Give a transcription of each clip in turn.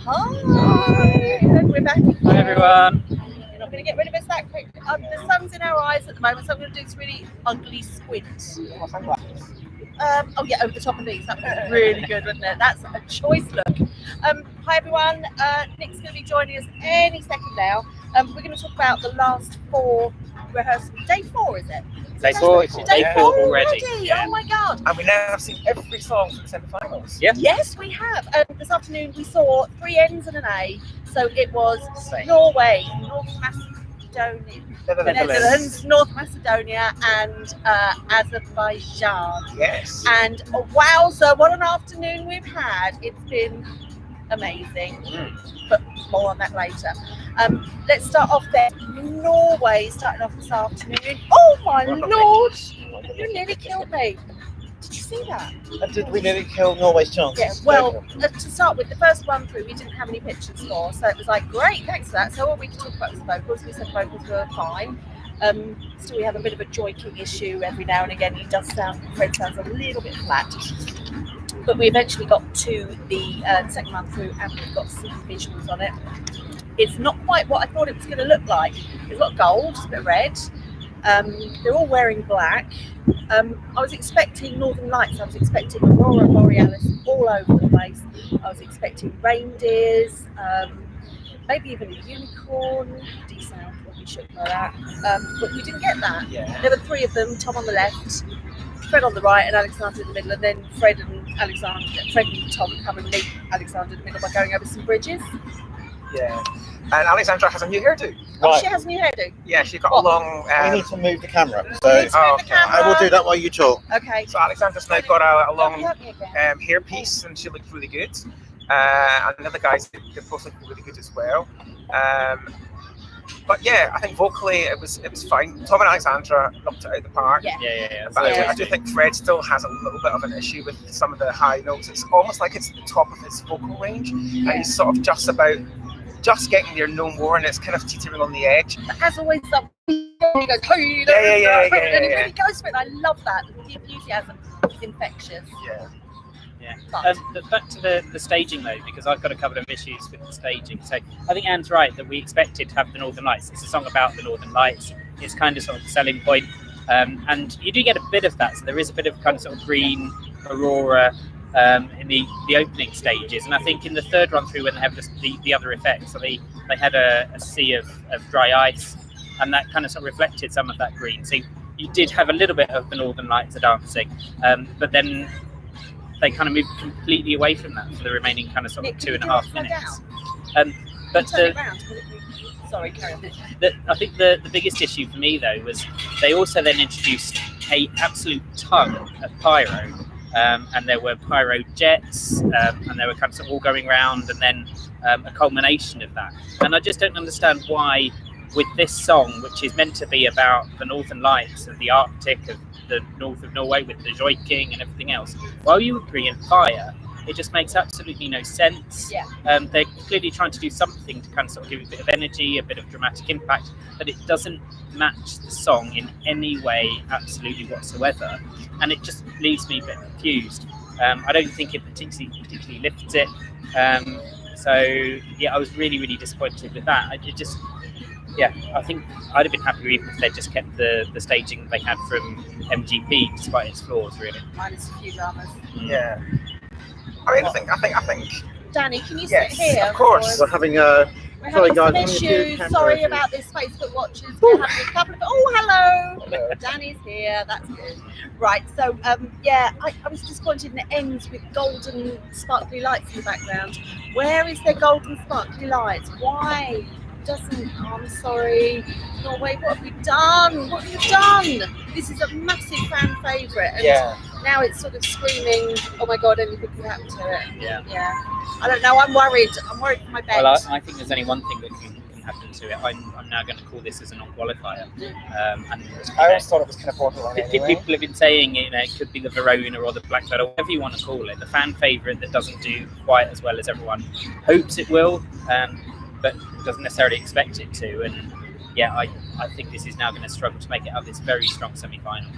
Hi, we're back again. Hi everyone. You're not going to get rid of us that quick. The sun's in our eyes at the moment, so I'm going to do this really ugly squint. Oh yeah, over the top of these. That was really good, wasn't it? That's a choice look. Hi everyone. Nick's going to be joining us any second now. We're going to talk about the last 4 rehearsals. Day 4, is it? Day 4. It's day 4 already. Yeah. Oh my god. And we now have seen every song from the semi-finals. Yeah. Yes, we have. This afternoon we saw 3 N's and an A. So it was Same. Norway, North Macedonia, Netherlands, North Macedonia, and Azerbaijan. Yes. And wowza, what an afternoon we've had. It's been amazing. But more on that later. Let's start off there. Norway starting off this afternoon. Oh my lord! You nearly killed me. Did you see that? And did we nearly kill Norway's chances? Yeah, well, to start with, the first run through we didn't have any pictures for, so it was like, great, thanks for that. So all we could talk about was vocals. We said vocals were fine. Still we have a bit of a joiking issue every now and again. Fred sounds a little bit flat. But we eventually got to the second run through and we've got some visuals on it. It's not quite what I thought it was going to look like. It's got gold, it's a bit red. They're all wearing black. I was expecting Northern Lights. I was expecting Aurora Borealis all over the place. I was expecting reindeers, maybe even a unicorn. D-sound will be shook by that. But we didn't get that. Yeah. There were 3 of them, Tom on the left, Fred on the right and Alexander in the middle, and then Fred and Tom come and meet Alexander in the middle by going over some bridges. Yeah. And Alexandra has a new hairdo. Oh, Right. she has a new hairdo. Yeah, she's got a long. We need to move the camera. We So need to move the camera. I will do that while you talk. Okay. So Alexandra's now got a long Help me again. hairpiece, and she looks really good. And the other guys, they both look really good as well. But yeah, I think vocally it was fine. Tom and Alexandra knocked it out of the park. Yeah. Yeah. But Yeah. I do think Fred still has a little bit of an issue with some of the high notes. It's almost like it's the top of his vocal range, and he's sort of just getting there no more, and it's kind of teetering on the edge. But as always, he goes, hey, Yeah. and he really goes for it. I love that. The enthusiasm is infectious. Yeah. But back to the staging though, because I've got a couple of issues with the staging. So I think Anne's right that we expected to have the Northern Lights. It's a song about the Northern Lights. It's kind of sort of the selling point. And you do get a bit of that. So there is a bit of kind of sort of green aurora in the opening stages. And I think in the third run through when they have the other effects, so they had a sea of dry ice, and that kind of sort of reflected some of that green. So you did have a little bit of the Northern Lights dancing, but then they kind of moved completely away from that for the remaining kind of sort of 2.5 minutes. But Sorry, carry on. I think the biggest issue for me though was they also then introduced a absolute ton of pyro, and there were pyro jets, and they were kind of all going around, and then a culmination of that. And I just don't understand why, with this song, which is meant to be about the Northern Lights of the Arctic, of the north of Norway with the joiking and everything else, while you would bring in fire, it just makes absolutely no sense. Yeah. They're clearly trying to do something to kind of sort of give it a bit of energy, a bit of dramatic impact, but it doesn't match the song in any way, absolutely whatsoever. And it just leaves me a bit confused. I don't think it particularly lifts it. So yeah, I was really, really disappointed with that. I think I'd have been happier even if they just kept the staging they had from MGP, despite its flaws, really. Minus a few dramas. Yeah. I mean, I think. Danny, can you Yes, sit here? of course. We're having We're Sorry, having guys, some let me do issues. camera Sorry issues. about this, Facebook watchers. We're having a couple of. Oh, hello. Danny's here. That's good. Right. So, yeah, I was disappointed, and it ends with golden, sparkly lights in the background. Where is their golden, sparkly lights? Why doesn't? Oh, I'm sorry, Norway. What have you done? What have you done? This is a massive fan favourite, and now it's sort of screaming, "Oh my God, anything could happen to it." Yeah. I don't know. I'm worried. I'm worried for my bet. Well, I think there's only one thing that can happen to it. I'm now going to call this as a non-qualifier. And I always thought it was kind of borderline anyway. People have been saying, it could be the Verona or the Blackbird, or whatever you want to call it, the fan favourite that doesn't do quite as well as everyone hopes it will, but doesn't necessarily expect it to. And yeah, I think this is now going to struggle to make it out this very strong semi-final.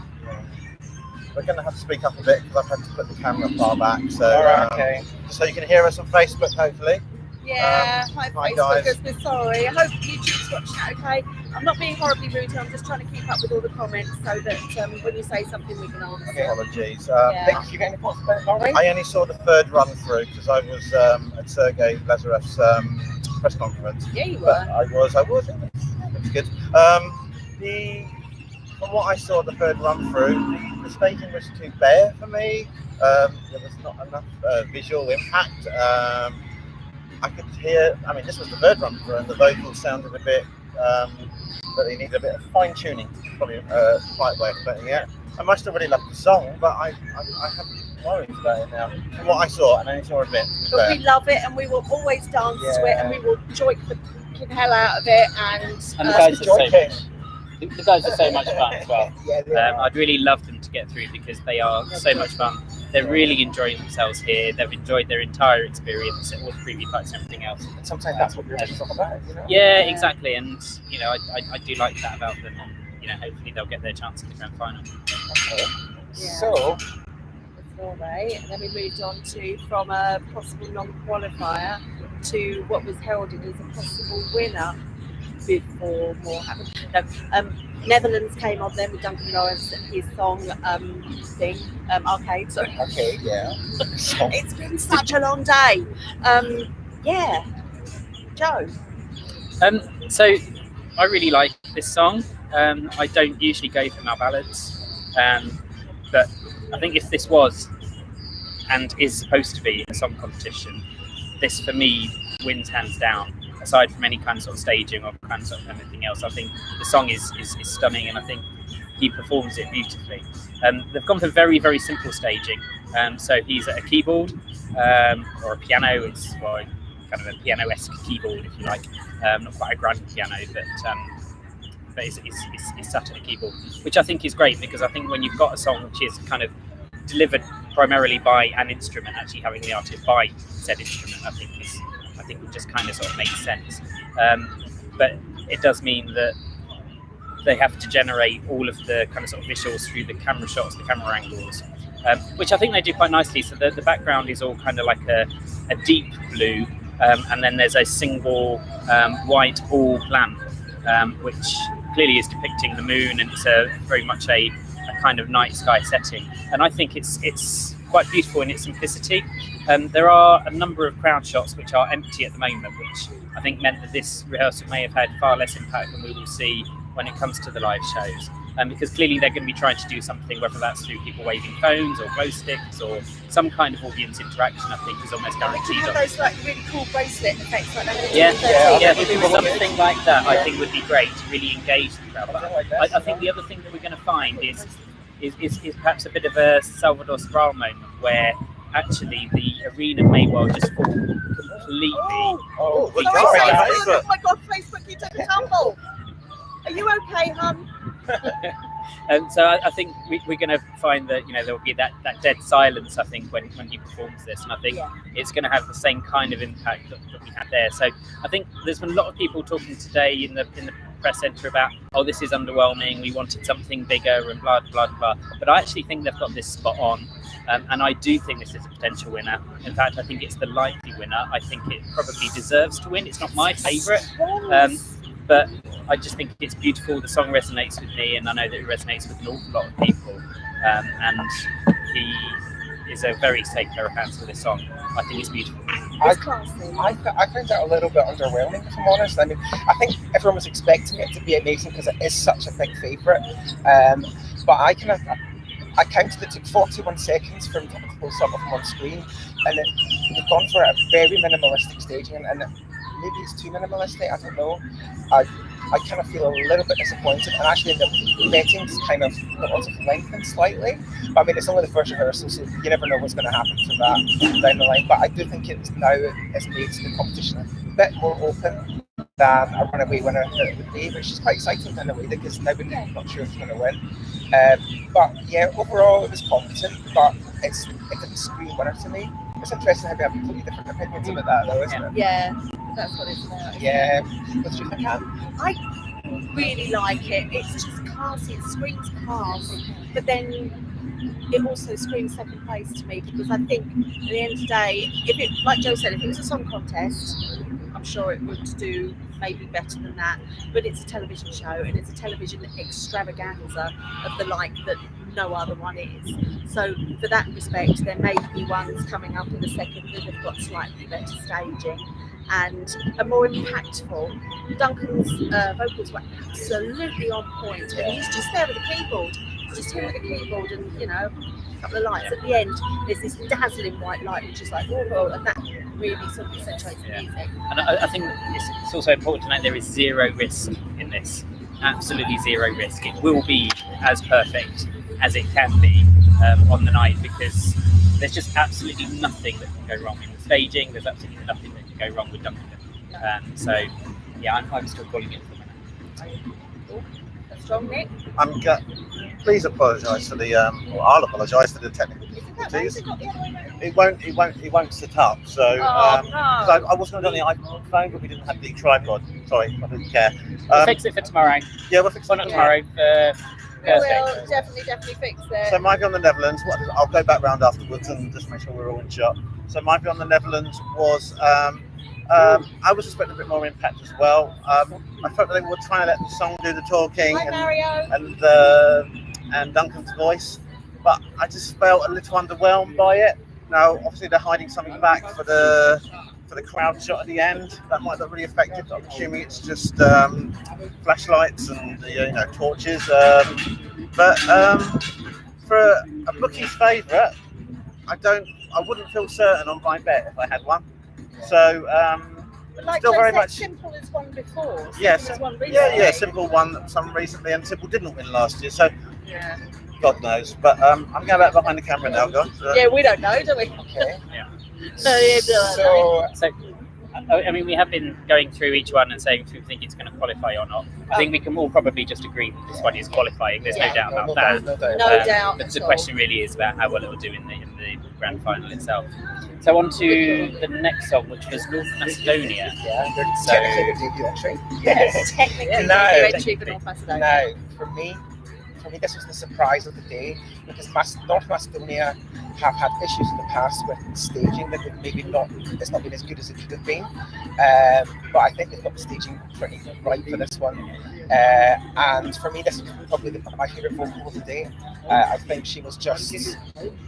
We're going to have to speak up a bit because I've had to put the camera far back. So, okay. So you can hear us on Facebook, hopefully. Yeah, hi hi, guys. Facebookers, we're sorry. I hope YouTube's watching it okay. I'm not being horribly rude, I'm just trying to keep up with all the comments so that when you say something we can answer. Apologies. Yeah. Nick, you got any thoughts about Norway? I only saw the third run through because I was at Sergei Lazarev's press conference. Yeah, you But were. I was. It was good. From what I saw the third run through, the staging was too bare for me. There was not enough visual impact. I could hear, I mean, this was the third run through, and the vocals sounded a bit, that they needed a bit of fine tuning, probably a polite way of putting it. I must have really loved the song, but I have worries about it now. From what I saw, and I only saw a bit. But we love it and we will always dance to it and we will joik the fucking hell out of it and the guys are so joking. the guys are so much fun as well. Yeah, they are. I'd really love them to get through because they are so much fun. They're really enjoying themselves here. They've enjoyed their entire experience at all the preview fights and everything else. And sometimes that's what Eurovision's all about, you know? Yeah, exactly. And you know, I do like that about them. And you know, hopefully they'll get their chance in the grand final. Okay. Yeah. So, Norway, and then we moved on to from a possible non-qualifier to what was heralded as a possible winner before more happened. No, Netherlands came on then with Duncan Lawrence and his song thing, Arcade. Sorry. okay, yeah. So, It's been such a long day. Yeah, Joe. So I really like this song. I don't usually go for my ballads, but I think if this was and is supposed to be a song competition, this for me wins hands down. Aside from any kind of sort of staging or kind of sort of anything else, I think the song is stunning, and I think he performs it beautifully. They've gone for very, very simple staging. So he's at a keyboard or a piano. It's kind of a piano-esque keyboard, if you like. Not quite a grand piano, but it's sat at a keyboard, which I think is great because I think when you've got a song which is kind of delivered primarily by an instrument, actually having the artist by said instrument, I think it just kind of sort of makes sense. But it does mean that they have to generate all of the kind of sort of visuals through the camera shots, the camera angles, which I think they do quite nicely. So the background is all kind of like a deep blue, and then there's a single white orb lamp, which clearly is depicting the moon, and it's very much a kind of night sky setting. And I think it's quite beautiful in its simplicity. There are a number of crowd shots which are empty at the moment, which I think meant that this rehearsal may have had far less impact than we will see when it comes to the live shows. Because clearly they're going to be trying to do something, whether that's through people waving phones or glow sticks or some kind of audience interaction, I think is almost guaranteed. Have those like really cool bracelet effects like that. Something like that I think would be great to really engage the crowd. But I think the other thing that we're going to find is perhaps a bit of a Salvador Sobral moment where actually the arena may well just fall completely. oh, Sorry, Facebook. oh my God, Facebook, you took a tumble. Are you okay, hon? So I think we're going to find that there will be that dead silence. I think when he performs this, and I think it's going to have the same kind of impact that we had there. So I think there's been a lot of people talking today in the press centre about, oh, this is underwhelming. We wanted something bigger and blah blah blah. But I actually think they've got this spot on, and I do think this is a potential winner. In fact, I think it's the likely winner. I think it probably deserves to win. It's not my favourite. But I just think it's beautiful. The song resonates with me, and I know that it resonates with an awful lot of people. And he is a very safe pair of hands for this song. I think it's beautiful. I found that a little bit underwhelming, if I'm honest. I mean, I think everyone was expecting it to be amazing because it is such a big favourite. But I counted it took 41 seconds from typical sort of on screen, and they've gone for a very minimalistic staging, and maybe it's too minimalistic, I don't know. I kind of feel a little bit disappointed, and actually the betting's kind of lengthened slightly. But I mean, it's only the first rehearsal, so you never know what's going to happen from that down the line. But I do think it's made the competition a bit more open than a runaway winner it would be, which is quite exciting in a way because now we're not sure who's going to win. But yeah, overall it was competent, but it didn't scream winner to me. It's interesting how we have completely different opinions about that, though, isn't it? Yeah, that's what it's about. Yeah. What do you think, Anne? I really like it. It's just classy. It screams class. But then it also screams second place to me, because I think at the end of the day, if it, like Joe said, if it was a song contest, I'm sure it would do maybe better than that. But it's a television show, and it's a television extravaganza of the like that no other one is. So for that respect, there may be ones coming up in the second that have got slightly better staging and are more impactful. Duncan's vocals were absolutely on point, and he's just there with the keyboard. He's just here with the keyboard, and a couple of lights at the end. There's this dazzling white light, which is like, oh, and that really sort of accentuates the music. And I think it's also important to note there is zero risk in this. Absolutely zero risk. It will be as perfect as it can be on the night, because there's just absolutely nothing that can go wrong in the staging. There's absolutely nothing that can go wrong with Duncan. So, yeah, I'm still calling it for the night. That's strong, Nick. Please apologise for the. I'll apologise for the technical difficulties. It won't sit up. So I was going to do it on the iPhone phone, but we didn't have the tripod. Sorry, I didn't care. We'll fix it for tomorrow. Yeah, we'll fix it. Well, not tomorrow. For Thursday. We'll definitely fix it. So my view on the Netherlands, I'll go back round afterwards and just make sure we're all in shot. So my view on the Netherlands was, I was expecting a bit more impact as well. I felt that they were trying to let the song do the talking. Hi, Mario. And Duncan's voice, but I just felt a little underwhelmed by it. Now, obviously they're hiding something back for the crowd shot at the end. That might not really affect it. I'm assuming it's just flashlights and torches. But for a bookie's favourite, I wouldn't feel certain on my bet if I had one. So but like still very much Simple as one before. Yes, Yeah, Simple won some recently, and Simple didn't win last year. So yeah. God knows. But I'm going back behind the camera now, guys. Yeah, we don't know, do we? Okay. Yeah. So I mean, we have been going through each one and saying if we think it's going to qualify or not. I think we can all probably just agree that this one is qualifying. There's no doubt about that. No doubt. But the question really is about how well it will do in the grand final itself. So on to the next song, which was North Macedonia. yeah, they're So- technically the debut entry. Yes, technically No. the entry for North Macedonia. Now, for me, this was the surprise of the day, because North Macedonia have had issues in the past with staging that maybe it's not been as good as it could have been. But I think they've got the staging pretty right for this one. And for me, this is probably my favourite vocal of the day. I think she was just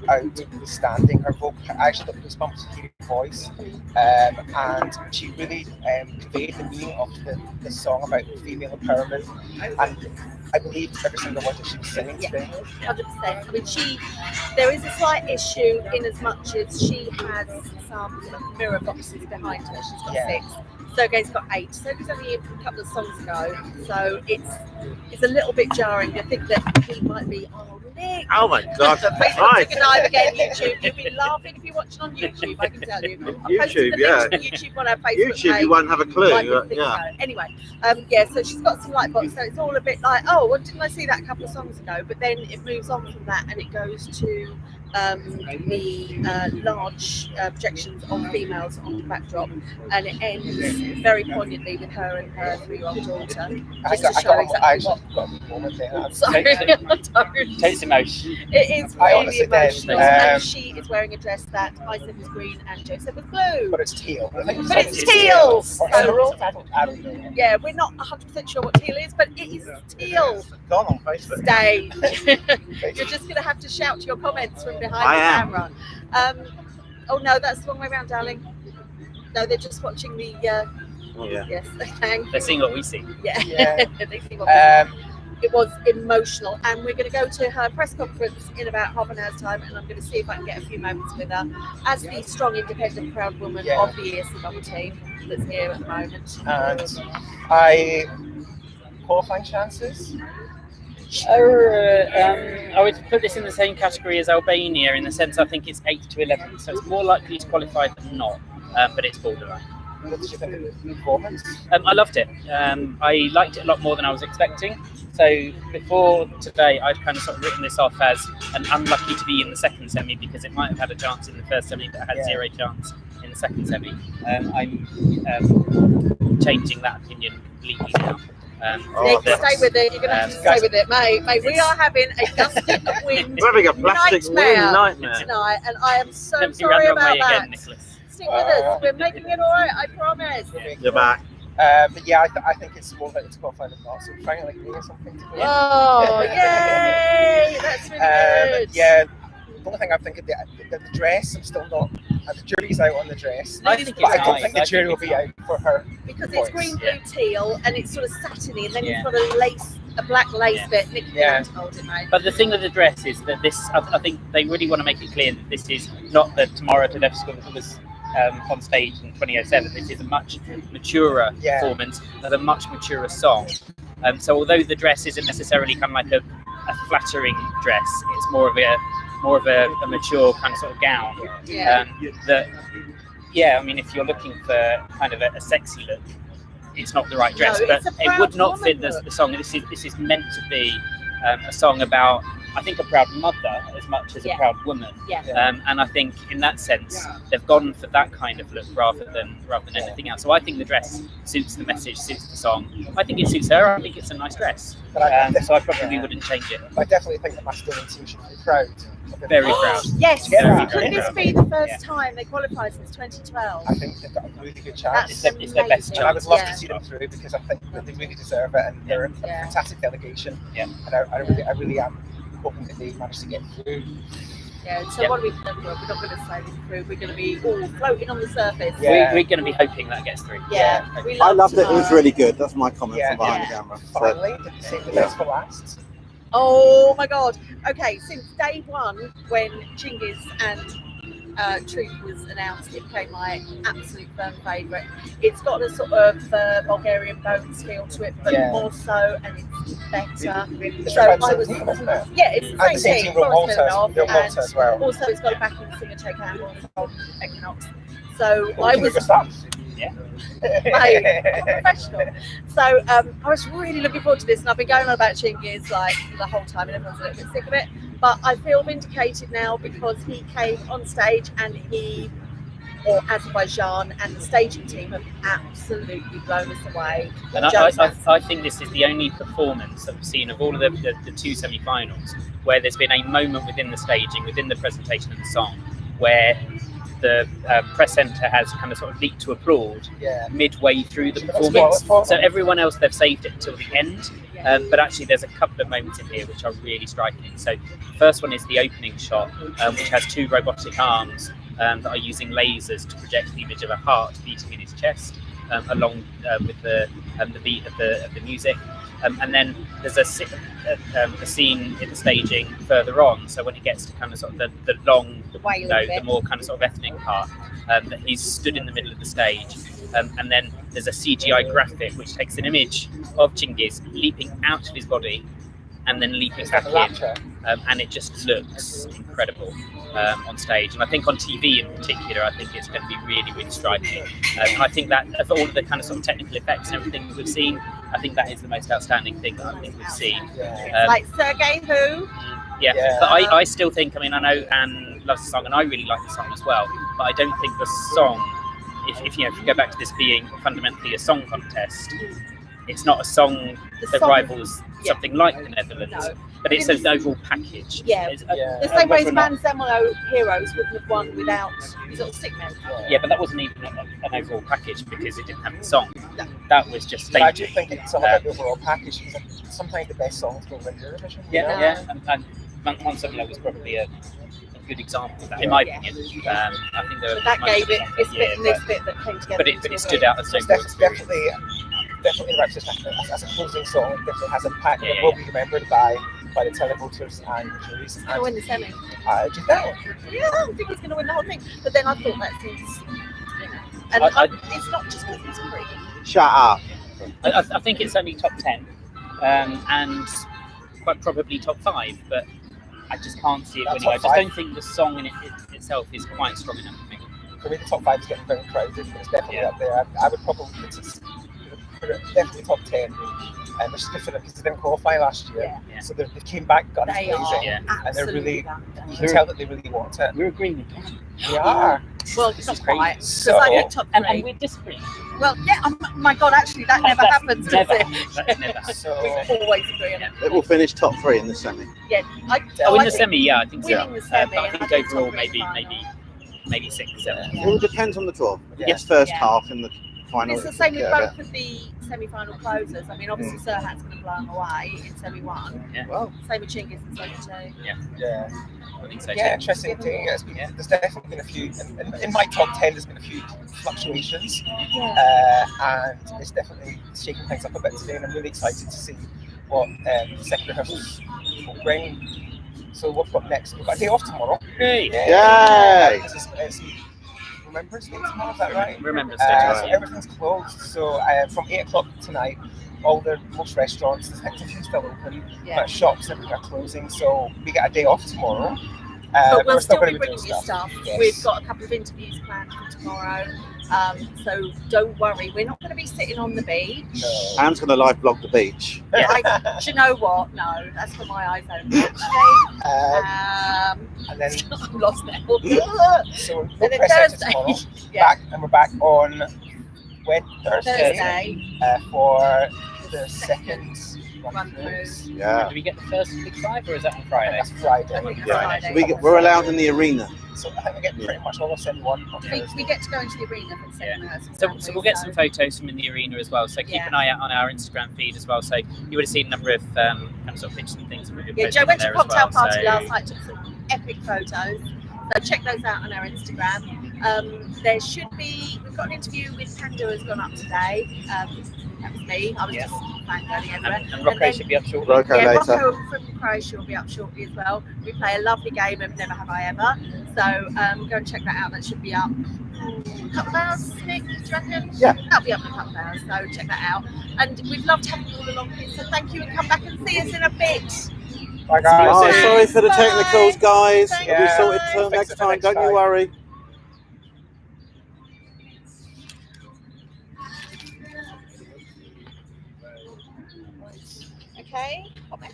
outstanding. Her vocal, I actually got goosebumps to hear her voice, and she really conveyed the meaning of the song about female empowerment. And I believed every single word that she was singing today. 100%. I mean, there is a slight issue in as much as she has some mirror boxes behind her. She's got 6. Sergei's got 8. Sergei's only in a couple of songs ago, so it's a little bit jarring to think that he might be, Nick. Oh my God! Facebook took a dive again. YouTube. You'll be laughing if you're watching on YouTube. I can tell you. I'll post the links to YouTube on our Facebook page. You won't have a clue. Anyway, so she's got some light box, so it's all a bit like, didn't I see that a couple of songs ago? But then it moves on from that, and it goes to the large projections of females on the backdrop, and it ends very poignantly with her and her 3-year-old daughter. I Just to show exactly what. got a moment there. I'm sorry, I don't. Takes emotion. It is I really honestly did. emotional, and she is wearing a dress that I said was green and Joe said was blue. But it's teal. But it's teal. Or emerald? I don't know. Yeah, we're not 100% sure what teal is, but it is teal. It's gone on Facebook. Stage. You're just going to have to shout your comments from behind I the am. camera. Oh no, that's the wrong way around, darling. No, they're just watching the. Oh, yeah. Yes, thank. They're seeing what we see. Yeah. Yeah. They see what we see. It was emotional, and we're going to go to her press conference in about half an hour's time, and I'm going to see if I can get a few moments with her as the strong, independent, proud woman of the ESCBubble team that's here at the moment. And qualifying chances? I would put this in the same category as Albania, in the sense I think it's 8 to 11, so it's more likely to qualify than not, but it's borderline. What did you think of the performance? I loved it. I liked it a lot more than I was expecting. So before today, I'd kind of sort of written this off as an unlucky to be in the second semi, because it might have had a chance in the first semi, but had zero chance in the second semi. I'm changing that opinion completely now. Nick, that, stay with it. You're going to have to stay with it, mate. We are having a gust of wind We're having a plastic wind nightmare. tonight, and I am so Don't be sorry running away about that. again, Nicholas. Stick with us. We're making it all right. I promise. You're back. But yeah, I think it's more likely to qualify than not. So finally, like, here's something to do. Oh, yay! That's really good. Yeah, the only thing I'm thinking, the dress, I'm still not. The jury's out on the dress, I think but I it's don't nice. think the jury will be out for her. Because voice. it's green, blue, teal, and it's sort of satiny, and then Yeah. you've got a black lace bit. Nick told it, mate. But the thing with the dress is that this, I think they really want to make it clear that this is not the Tamara Tedesco that was on stage in 2007. This is a much maturer performance of a much maturer song. So although the dress isn't necessarily kind of like a flattering dress, it's more of a mature kind of sort of gown. I mean, if you're looking for kind of a sexy look, it's not the right dress, No, but it's a it would not proud fit woman the song. This is meant to be a song about, I think, a proud mother as much as a proud woman. And I think in that sense, they've gone for that kind of look rather than anything else. So I think the dress suits the message, suits the song. I think it suits her. I think it's a nice dress. But So I probably wouldn't change it. I definitely think the Macedonian team should be proud. Very proud. Yes, Yeah. could this be the first time they qualified since 2012? I think they've got a really good chance. It's their best And I would love Yeah. to see them through because I think that they really deserve it, and they're a fantastic delegation. Yeah. And I really am hoping that they manage to get through. Yeah, so what are we going to do? We're not going to say this through. We're going to be all floating on the surface. Yeah. We're going to be hoping that gets through. Yeah. We I love loved it. It was Tamara. really good. That's my comment Yeah. from behind Yeah. the camera. So, Finally, did they save the best for last? Oh my God. Okay, since day one, when Chingiz and Truth was announced, it became my absolute firm favourite. It's got a sort of Bulgarian bones feel to it, but more so, and it's better. It's So right by I the was, same team, isn't it? yeah, it's And the the same same team, team wrote Boris Malta, Milanov, wrote Malta as well. and also it's got a backing singer, Jake Campbell from Equinox. So I was professional. So I was really looking forward to this, and I've been going on about Chingiz like the whole time, and everyone's a little bit sick of it. But I feel vindicated now because he came on stage, and Azerbaijan and the staging team have absolutely blown us away. And I think this is the only performance that we've seen of all of the two semi-finals where there's been a moment within the staging, within the presentation of the song, where the press centre has kind of sort of leaped to applaud midway through the performance. So everyone else, they've saved it until the end. But actually, there's a couple of moments in here which are really striking. So the first one is the opening shot, which has two robotic arms that are using lasers to project the image of a heart beating in his chest, along with the beat of the music. And then there's a scene in the staging further on. So when it gets to kind of sort of the long, the more kind of sort of ethnic part, that he's stood in the middle of the stage. And then there's a CGI graphic which takes an image of Chingiz leaping out of his body and then leaping back in. And it just looks incredible on stage. And I think on TV in particular, I think it's going to be really, really striking. And I think that of all of the kind of sort of technical effects and everything that we've seen, I think that is the most outstanding thing that I think we've seen. Like Sergei who? But I still think, I mean, I know Anne loves the song and I really like the song as well, but I don't think the song, if you go back to this being fundamentally a song contest, it's not a song that rivals something like the Netherlands, but it's an overall package. The same way as Man Zemlo Heroes wouldn't have won without sort of Stickmen. Yeah, but that wasn't even an overall package because it didn't have the song. That was just staging. I do think it's all about the overall package because sometimes the best songs will win Eurovision. And Man Zemlo was probably a good example of that, in my opinion. I think that gave it this bit and this bit that came together. But it stood out as no definitely the right position as a closing song. It definitely has impact. It will be remembered by the televoters and juries. He's going to win the semi. Do you think? Yeah, I think he's going to win the whole thing. But then I thought that seems, and it's not just because he's pretty. Shut up. I think it's only top 10 and quite probably top 5, but I just can't see it winning. I just don't think the song in itself is quite strong enough for me. For me, the top 5 is getting very crowded, but it's definitely up there. I would probably put it definitely top 10. which is good for them because they didn't qualify last year. Yeah. Yeah. So they came back guns They blazing, are Yeah. and they're really. absolutely You can tell that they really want it. We're agreeing again. They are. well, This not is crazy. quite. Because So- I get top And three. we're disagreeing. Well, yeah. Oh my God, actually, that never That's happens, does never it? happens. That's never happens. So We always agree on it. It will finish top 3 in the semi. Yeah. Oh, I in the think semi, yeah, I think so. winning the semi. But I and think top overall, three in the maybe final. 6, 7. It all depends on the draw. If Yeah. it gets first Yeah. half in the final, It's the it same could with get a both of the semi-final closers. I mean, obviously Serhat's going to blow them away in semi-1. bit. Well, Same with Chinggis and semi-2. yeah. I think so. Yeah, too. interesting thing. Yeah. There's definitely been a few in my top 10. There's been a few fluctuations, and it's definitely shaking things up a bit today. And I'm really excited to see what the second rehearsals will bring. So what we've got next? We've got a day off tomorrow. Great. Yay! Because it's Remembrance Day tomorrow. Is that right? Remembrance Day So tomorrow, yeah. everything's closed. So from 8 o'clock tonight, most restaurants, there's a few still open, but shops and everything are closing. So we get a day off tomorrow. But we'll we're still gonna be bringing doing you stuff. Yes. We've got a couple of interviews planned for tomorrow. So don't worry, we're not going to be sitting on the beach. No. Anne's going to live blog the beach. Do you know what? No, that's for my eyes only. And then I'm lost now. so And we'll then press out Thursday. tomorrow. Yeah. We're back on Thursday Thursday. for the second Run run through. through. Yeah. Do we get the first Big 5 or is that on Friday? That's Friday. I think that's Yeah. Friday. So we're allowed in the arena. So I think we get pretty much all of semi one on We Thursday. get to go into the arena for the second rehearsal. So we'll get some photos from in the arena as well. So keep Yeah. an eye out on our Instagram feed as well. So you would have seen a number of kind of sort of pictures and things that we've Yeah, posted Joe went to there as Cocktail well. Party So- last night, took some epic photos. So check those out on our Instagram. There should be, we've got an interview with Panda has gone up today. That was me. I was Yeah. just fangirling everywhere. And Rocco then- should be up shortly. Rocco Yeah, later. Rocco from Croatia will be up shortly as well. We play a lovely game of Never Have I Ever. So go and check that out. That should be up a couple of hours, Nick, do you reckon? Yeah. That'll be up in a couple of hours, so check that out. And we've loved having you all along here, so thank you and come back and see us in a bit. Bye guys. Oh, Bye. sorry for the technicals, guys. Thank It'll be you. sorted till Fix next it for time. next Don't you time. worry. Okay, hot mess.